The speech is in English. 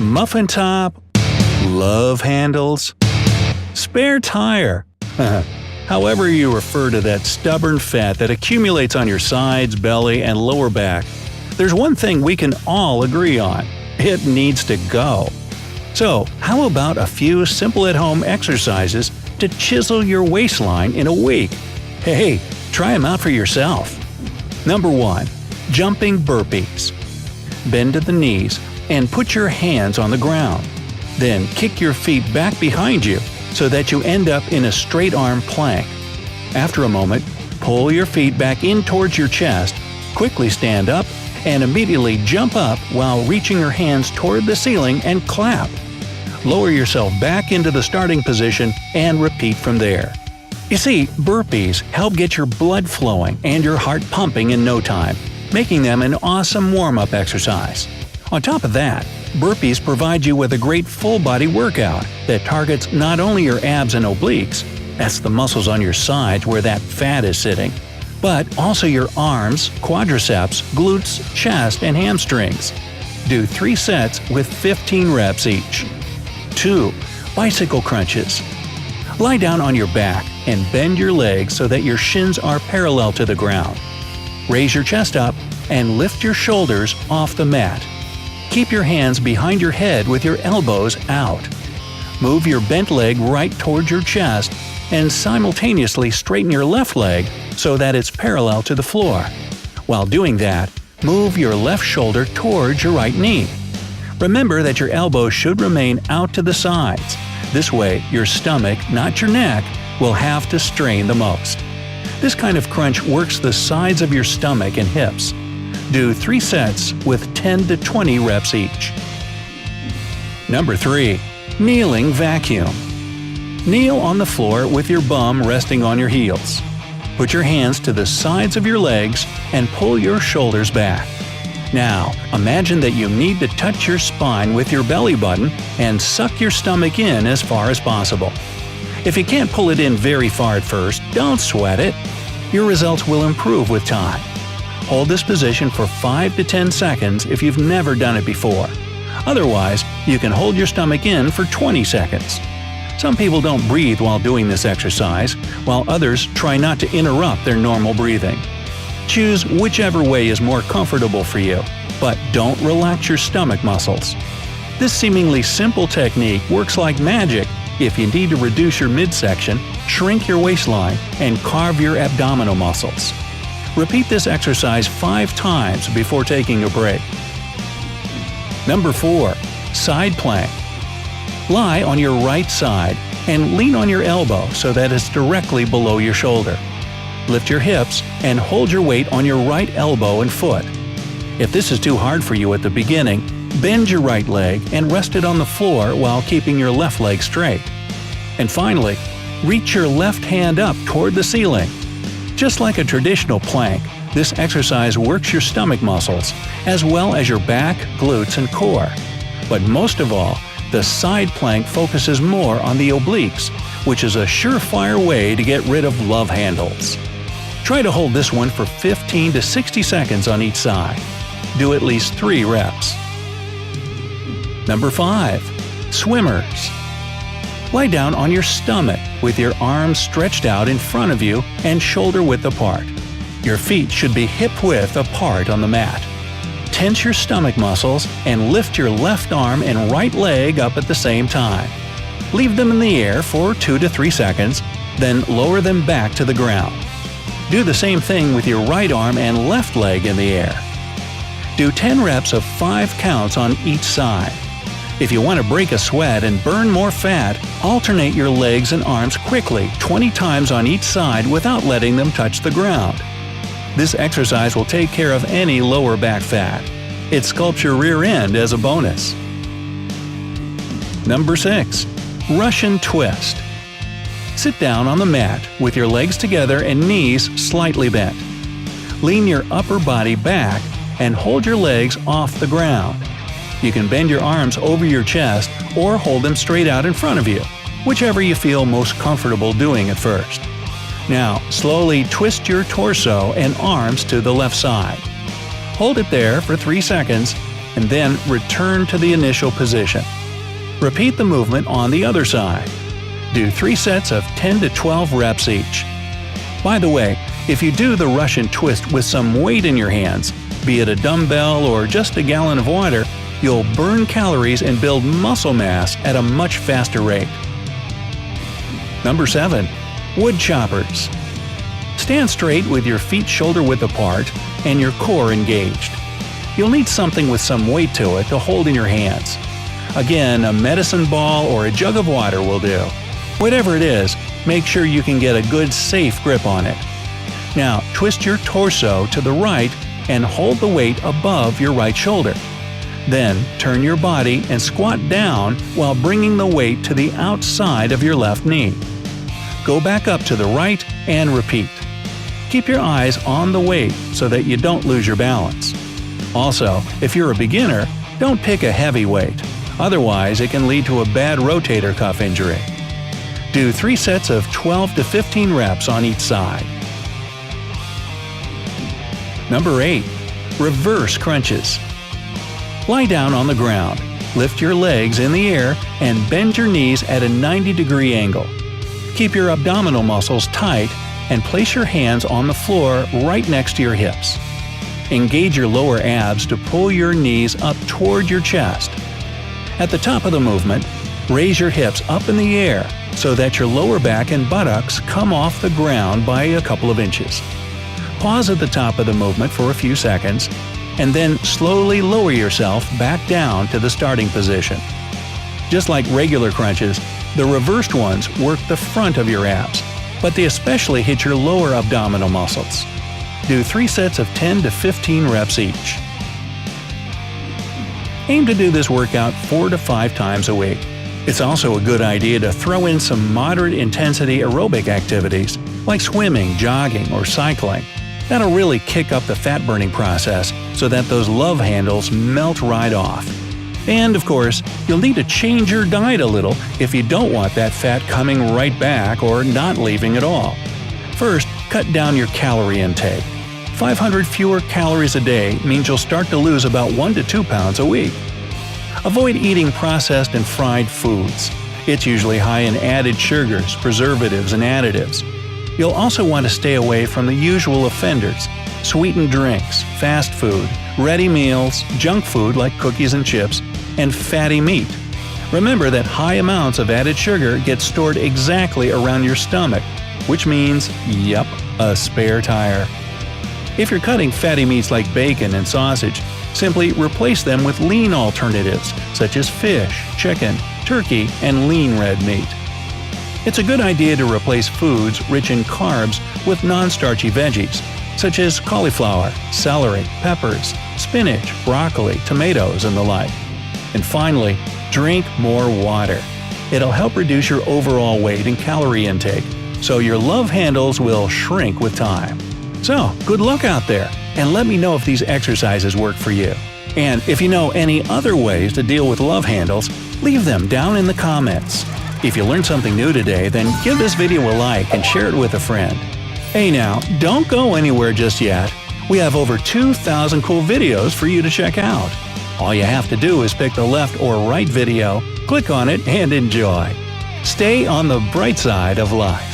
muffin top, love handles, spare tire. However you refer to that stubborn fat that accumulates on your sides, belly, and lower back, there's one thing we can all agree on: it needs to go. So, how about a few simple at-home exercises to chisel your waistline in a week? Hey, try them out for yourself. Number 1. Jumping burpees. Bend to the knees and put your hands on the ground. Then kick your feet back behind you so that you end up in a straight arm plank. After a moment, pull your feet back in towards your chest, quickly stand up, and immediately jump up while reaching your hands toward the ceiling and clap. Lower yourself back into the starting position and repeat from there. You see, burpees help get your blood flowing and your heart pumping in no time, making them an awesome warm-up exercise. On top of that, burpees provide you with a great full-body workout that targets not only your abs and obliques – that's the muscles on your sides where that fat is sitting – but also your arms, quadriceps, glutes, chest, and hamstrings. Do 3 sets with 15 reps each. 2. Bicycle crunches. Lie down on your back and bend your legs so that your shins are parallel to the ground. Raise your chest up and lift your shoulders off the mat. Keep your hands behind your head with your elbows out. Move your bent leg right towards your chest and simultaneously straighten your left leg so that it's parallel to the floor. While doing that, move your left shoulder towards your right knee. Remember that your elbows should remain out to the sides. This way, your stomach, not your neck, will have to strain the most. This kind of crunch works the sides of your stomach and hips. Do 3 sets with 10 to 20 reps each. Number 3. Kneeling vacuum. Kneel on the floor with your bum resting on your heels. Put your hands to the sides of your legs and pull your shoulders back. Now, imagine that you need to touch your spine with your belly button and suck your stomach in as far as possible. If you can't pull it in very far at first, don't sweat it. Your results will improve with time. Hold this position for 5 to 10 seconds if you've never done it before. Otherwise, you can hold your stomach in for 20 seconds. Some people don't breathe while doing this exercise, while others try not to interrupt their normal breathing. Choose whichever way is more comfortable for you, but don't relax your stomach muscles. This seemingly simple technique works like magic if you need to reduce your midsection, shrink your waistline, and carve your abdominal muscles. Repeat this exercise 5 times before taking a break. Number 4. Side plank. Lie on your right side and lean on your elbow so that it's directly below your shoulder. Lift your hips and hold your weight on your right elbow and foot. If this is too hard for you at the beginning, bend your right leg and rest it on the floor while keeping your left leg straight. And finally, reach your left hand up toward the ceiling. Just like a traditional plank, this exercise works your stomach muscles, as well as your back, glutes, and core. But most of all, the side plank focuses more on the obliques, which is a surefire way to get rid of love handles. Try to hold this one for 15 to 60 seconds on each side. Do at least 3 reps. Number 5. Swimmers. Lie down on your stomach with your arms stretched out in front of you and shoulder width apart. Your feet should be hip-width apart on the mat. Tense your stomach muscles and lift your left arm and right leg up at the same time. Leave them in the air for 2 to 3 seconds, then lower them back to the ground. Do the same thing with your right arm and left leg in the air. Do 10 reps of 5 counts on each side. If you want to break a sweat and burn more fat, alternate your legs and arms quickly 20 times on each side without letting them touch the ground. This exercise will take care of any lower back fat. It sculpts your rear end as a bonus. Number 6. Russian twist. Sit down on the mat with your legs together and knees slightly bent. Lean your upper body back and hold your legs off the ground. You can bend your arms over your chest or hold them straight out in front of you, whichever you feel most comfortable doing at first. Now, slowly twist your torso and arms to the left side. Hold it there for 3 seconds, and then return to the initial position. Repeat the movement on the other side. Do 3 sets of 10 to 12 reps each. By the way, if you do the Russian twist with some weight in your hands, be it a dumbbell or just a gallon of water, you'll burn calories and build muscle mass at a much faster rate. Number 7. Wood choppers. Stand straight with your feet shoulder-width apart and your core engaged. You'll need something with some weight to it to hold in your hands. Again, a medicine ball or a jug of water will do. Whatever it is, make sure you can get a good, safe grip on it. Now, twist your torso to the right and hold the weight above your right shoulder. Then, turn your body and squat down while bringing the weight to the outside of your left knee. Go back up to the right and repeat. Keep your eyes on the weight so that you don't lose your balance. Also, if you're a beginner, don't pick a heavy weight. Otherwise, it can lead to a bad rotator cuff injury. Do 3 sets of 12 to 15 reps on each side. Number 8. Reverse crunches. Lie down on the ground, lift your legs in the air, and bend your knees at a 90-degree angle. Keep your abdominal muscles tight and place your hands on the floor right next to your hips. Engage your lower abs to pull your knees up toward your chest. At the top of the movement, raise your hips up in the air so that your lower back and buttocks come off the ground by a couple of inches. Pause at the top of the movement for a few seconds, and then slowly lower yourself back down to the starting position. Just like regular crunches, the reversed ones work the front of your abs, but they especially hit your lower abdominal muscles. Do 3 sets of 10 to 15 reps each. Aim to do this workout 4 to 5 times a week. It's also a good idea to throw in some moderate intensity aerobic activities like swimming, jogging, or cycling. That'll really kick up the fat-burning process so that those love handles melt right off. And of course, you'll need to change your diet a little if you don't want that fat coming right back or not leaving at all. First, cut down your calorie intake. 500 fewer calories a day means you'll start to lose about 1 to 2 pounds a week. Avoid eating processed and fried foods. It's usually high in added sugars, preservatives, and additives. You'll also want to stay away from the usual offenders: sweetened drinks, fast food, ready meals, junk food like cookies and chips, and fatty meat. Remember that high amounts of added sugar get stored exactly around your stomach, which means, yep, a spare tire. If you're cutting fatty meats like bacon and sausage, simply replace them with lean alternatives such as fish, chicken, turkey, and lean red meat. It's a good idea to replace foods rich in carbs with non-starchy veggies, such as cauliflower, celery, peppers, spinach, broccoli, tomatoes, and the like. And finally, drink more water. It'll help reduce your overall weight and calorie intake, so your love handles will shrink with time. So, good luck out there, and let me know if these exercises work for you. And if you know any other ways to deal with love handles, leave them down in the comments. If you learned something new today, then give this video a like and share it with a friend. Hey now, don't go anywhere just yet. We have over 2,000 cool videos for you to check out. All you have to do is pick the left or right video, click on it, and enjoy. Stay on the bright side of life.